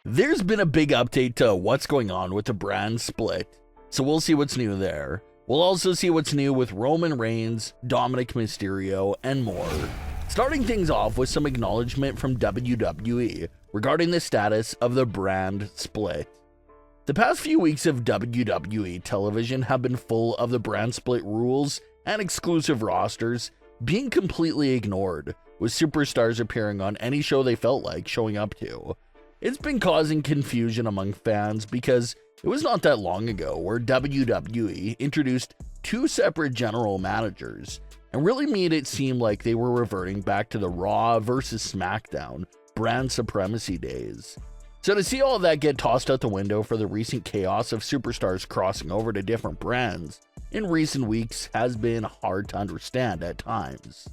There's been a big update to what's going on with the brand split, so we'll see what's new there. We'll also see what's new with Roman Reigns, Dominik Mysterio, and more. Starting things off with some acknowledgement from WWE regarding the status of the brand split. The past few weeks of WWE television have been full of the brand split rules and exclusive rosters being completely ignored, with superstars appearing on any show they felt like showing up to. It's been causing confusion among fans because it was not that long ago where WWE introduced two separate general managers and really made it seem like they were reverting back to the Raw versus Smackdown brand supremacy days. So to see all of that get tossed out the window for the recent chaos of superstars crossing over to different brands in recent weeks has been hard to understand at times.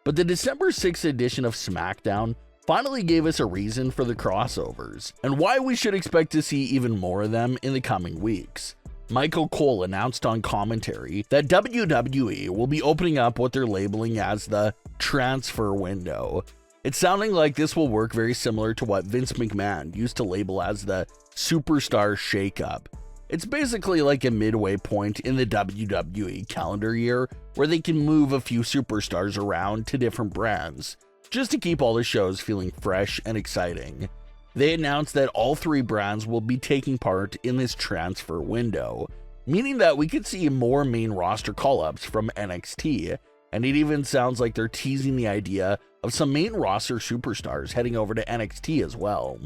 But the December 6th edition of Smackdown finally gave us a reason for the crossovers, and why we should expect to see even more of them in the coming weeks. Michael Cole announced on commentary that WWE will be opening up what they're labeling as the transfer window. It's sounding like this will work very similar to what Vince McMahon used to label as the superstar shakeup. It's basically like a midway point in the WWE calendar year where they can move a few superstars around to different brands, just to keep all the shows feeling fresh and exciting. They announced that all three brands will be taking part in this transfer window, meaning that we could see more main roster call-ups from NXT, and it even sounds like they're teasing the idea of some main roster superstars heading over to NXT as well.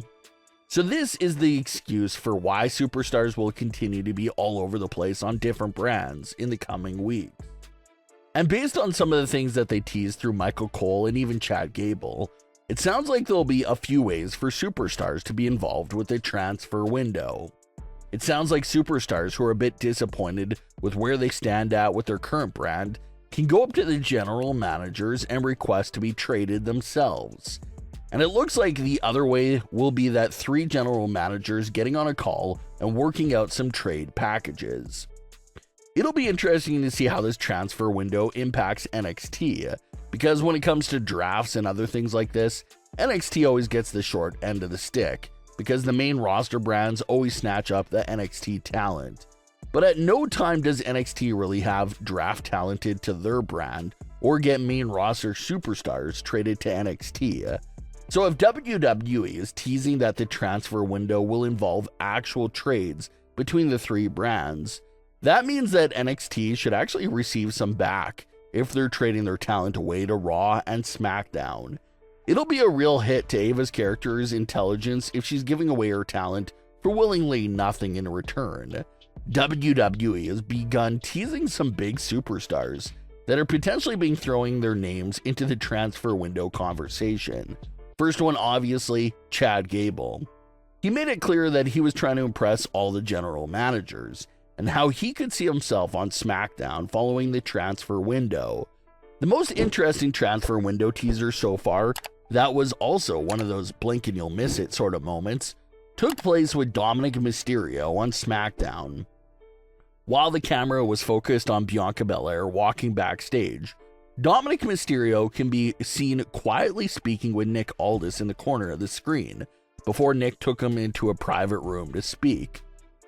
So this is the excuse for why superstars will continue to be all over the place on different brands in the coming weeks. And based on some of the things that they teased through Michael Cole and even Chad Gable, it sounds like there'll be a few ways for superstars to be involved with the transfer window. It sounds like superstars who are a bit disappointed with where they stand at with their current brand can go up to the general managers and request to be traded themselves. And it looks like the other way will be that three general managers getting on a call and working out some trade packages. It'll be interesting to see how this transfer window impacts NXT, because when it comes to drafts and other things like this, NXT always gets the short end of the stick, because the main roster brands always snatch up the NXT talent. But at no time does NXT really have draft talented to their brand, or get main roster superstars traded to NXT. So if WWE is teasing that the transfer window will involve actual trades between the three brands, that means that NXT should actually receive some back if they're trading their talent away to Raw and Smackdown. It'll be a real hit to Ava's character's intelligence if she's giving away her talent for willingly nothing in return. WWE has begun teasing some big superstars that are potentially being throwing their names into the transfer window conversation. First one, obviously, Chad Gable. He made it clear that he was trying to impress all the general managers, and how he could see himself on SmackDown following the transfer window. The most interesting transfer window teaser so far, that was also one of those blink and you'll miss it sort of moments, took place with Dominik Mysterio on SmackDown. While the camera was focused on Bianca Belair walking backstage, Dominik Mysterio can be seen quietly speaking with Nick Aldis in the corner of the screen, before Nick took him into a private room to speak.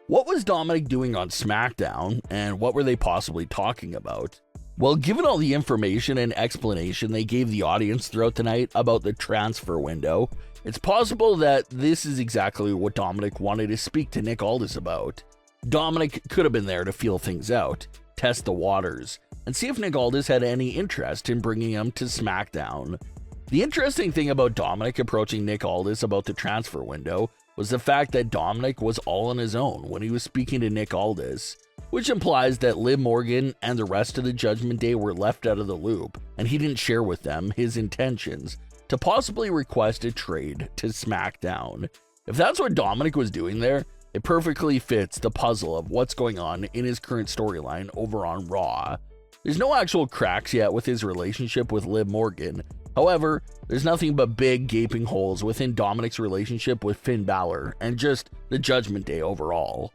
What was Dominik doing on SmackDown, and what were they possibly talking about? Well, given all the information and explanation they gave the audience throughout the night about the transfer window, it's possible that this is exactly what Dominik wanted to speak to Nick Aldis about. Dominik could have been there to feel things out, test the waters, and see if Nick Aldis had any interest in bringing him to SmackDown. The interesting thing about Dominik approaching Nick Aldis about the transfer window was the fact that Dominik was all on his own when he was speaking to Nick Aldis, which implies that Liv Morgan and the rest of the Judgment Day were left out of the loop, and he didn't share with them his intentions to possibly request a trade to SmackDown. If that's what Dominik was doing there, it perfectly fits the puzzle of what's going on in his current storyline over on Raw. There's no actual cracks yet with his relationship with Liv Morgan. However, there's nothing but big gaping holes within Dominik's relationship with Finn Balor and just the Judgment Day overall.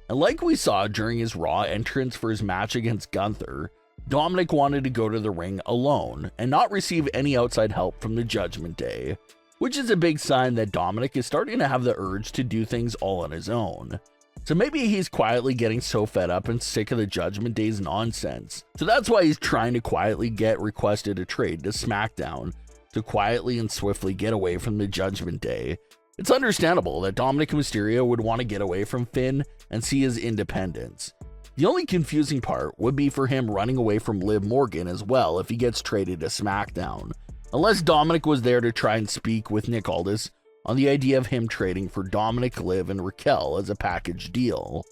And like we saw during his Raw entrance for his match against Gunther, Dominik wanted to go to the ring alone and not receive any outside help from the Judgment Day, which is a big sign that Dominik is starting to have the urge to do things all on his own. So maybe he's quietly getting so fed up and sick of the Judgment Day's nonsense. So that's why he's trying to quietly get requested a trade to SmackDown to quietly and swiftly get away from the Judgment Day. It's understandable that Dominik Mysterio would want to get away from Finn and see his independence. The only confusing part would be for him running away from Liv Morgan as well if he gets traded to SmackDown, unless Dominik was there to try and speak with Nick Aldis on the idea of him trading for Dominik, Liv, and Raquel as a package deal.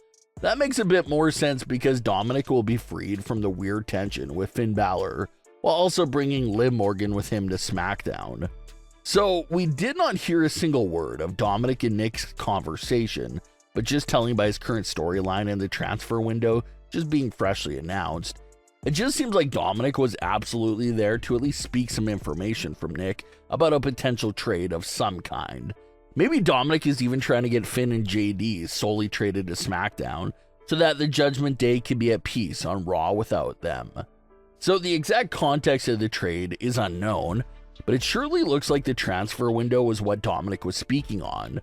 That makes a bit more sense because Dominik will be freed from the weird tension with Finn Balor, while also bringing Liv Morgan with him to SmackDown. So we did not hear a single word of Dominik and Nick's conversation, but just telling by his current storyline in the transfer window just being freshly announced. It just seems like Dominik was absolutely there to at least speak some information from Nick about a potential trade of some kind. Maybe Dominik is even trying to get Finn and JD solely traded to SmackDown so that the Judgment Day can be at peace on Raw without them. So the exact context of the trade is unknown, but it surely looks like the transfer window was what Dominik was speaking on.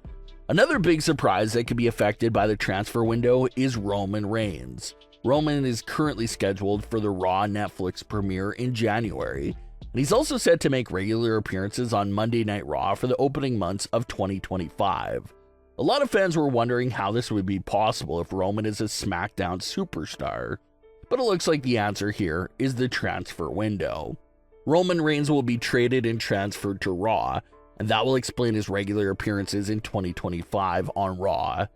Another big surprise that could be affected by the transfer window is Roman Reigns. Roman is currently scheduled for the Raw Netflix premiere in January, and he's also set to make regular appearances on Monday Night Raw for the opening months of 2025. A lot of fans were wondering how this would be possible if Roman is a SmackDown superstar, but it looks like the answer here is the transfer window. Roman Reigns will be traded and transferred to Raw, and that will explain his regular appearances in 2025 on Raw.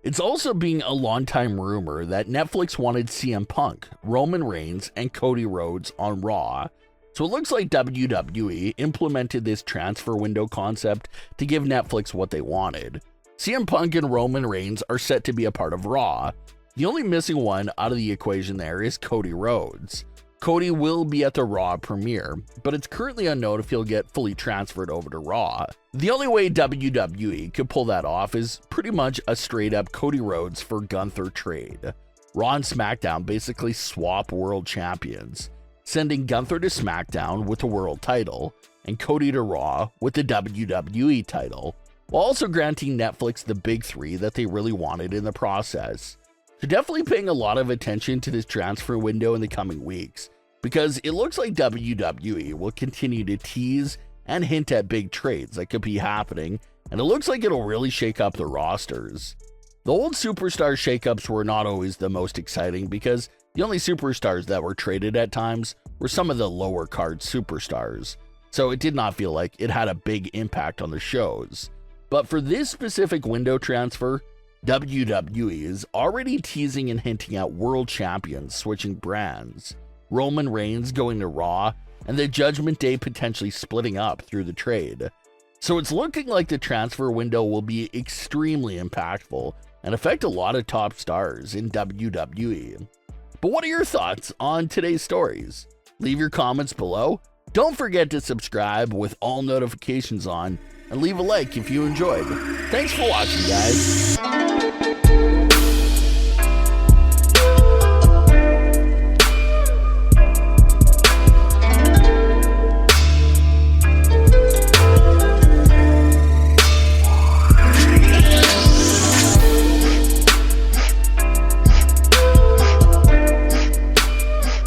It's also being a long-time rumor that Netflix wanted CM Punk, Roman Reigns, and Cody Rhodes on Raw. So it looks like WWE implemented this transfer window concept to give Netflix what they wanted. CM Punk and Roman Reigns are set to be a part of Raw. The only missing one out of the equation there is Cody Rhodes. Cody will be at the Raw premiere, but it's currently unknown if he'll get fully transferred over to Raw. The only way WWE could pull that off is pretty much a straight-up Cody Rhodes for Gunther trade. Raw and SmackDown basically swap world champions, sending Gunther to SmackDown with the world title, and Cody to Raw with the WWE title, while also granting Netflix the big three that they really wanted in the process. So definitely paying a lot of attention to this transfer window in the coming weeks, because it looks like WWE will continue to tease and hint at big trades that could be happening, and it looks like it'll really shake up the rosters. The old superstar shakeups were not always the most exciting because the only superstars that were traded at times were some of the lower card superstars, so it did not feel like it had a big impact on the shows. But for this specific window transfer, WWE is already teasing and hinting at world champions switching brands, Roman Reigns going to Raw, and the Judgment Day potentially splitting up through the trade. So it's looking like the transfer window will be extremely impactful and affect a lot of top stars in WWE. But what are your thoughts on today's stories? Leave your comments below. Don't forget to subscribe with all notifications on, and leave a like if you enjoyed. Thanks for watching, guys.